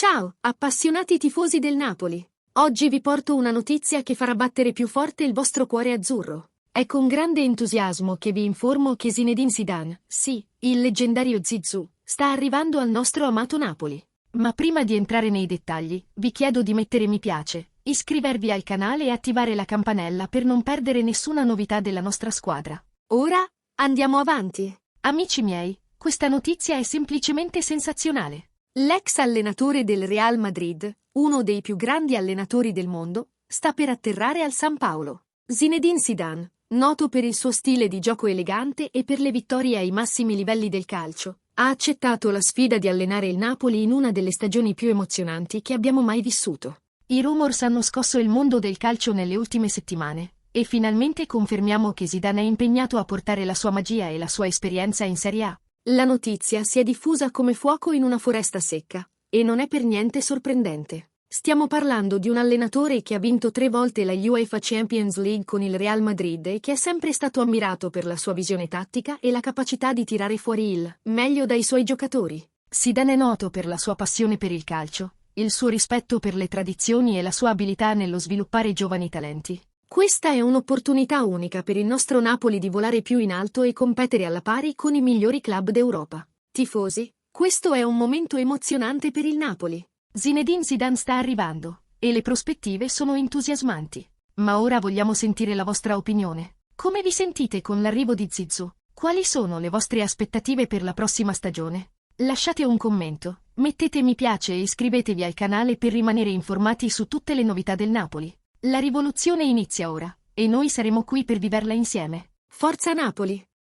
Ciao, appassionati tifosi del Napoli. Oggi vi porto una notizia che farà battere più forte il vostro cuore azzurro. È con grande entusiasmo che vi informo che Zinedine Zidane, sì, il leggendario Zizou, sta arrivando al nostro amato Napoli. Ma prima di entrare nei dettagli, vi chiedo di mettere mi piace, iscrivervi al canale e attivare la campanella per non perdere nessuna novità della nostra squadra. Ora, andiamo avanti. Amici miei, questa notizia è semplicemente sensazionale. L'ex allenatore del Real Madrid, uno dei più grandi allenatori del mondo, sta per atterrare al San Paolo. Zinedine Zidane, noto per il suo stile di gioco elegante e per le vittorie ai massimi livelli del calcio, ha accettato la sfida di allenare il Napoli in una delle stagioni più emozionanti che abbiamo mai vissuto. I rumors hanno scosso il mondo del calcio nelle ultime settimane, e finalmente confermiamo che Zidane è impegnato a portare la sua magia e la sua esperienza in Serie A. La notizia si è diffusa come fuoco in una foresta secca, e non è per niente sorprendente. Stiamo parlando di un allenatore che ha vinto 3 volte la UEFA Champions League con il Real Madrid e che è sempre stato ammirato per la sua visione tattica e la capacità di tirare fuori il meglio dai suoi giocatori. Zidane è noto per la sua passione per il calcio, il suo rispetto per le tradizioni e la sua abilità nello sviluppare giovani talenti. Questa è un'opportunità unica per il nostro Napoli di volare più in alto e competere alla pari con i migliori club d'Europa. Tifosi, questo è un momento emozionante per il Napoli. Zinedine Zidane sta arrivando, e le prospettive sono entusiasmanti. Ma ora vogliamo sentire la vostra opinione. Come vi sentite con l'arrivo di Zizou? Quali sono le vostre aspettative per la prossima stagione? Lasciate un commento, mettete mi piace e iscrivetevi al canale per rimanere informati su tutte le novità del Napoli. La rivoluzione inizia ora, e noi saremo qui per viverla insieme. Forza Napoli!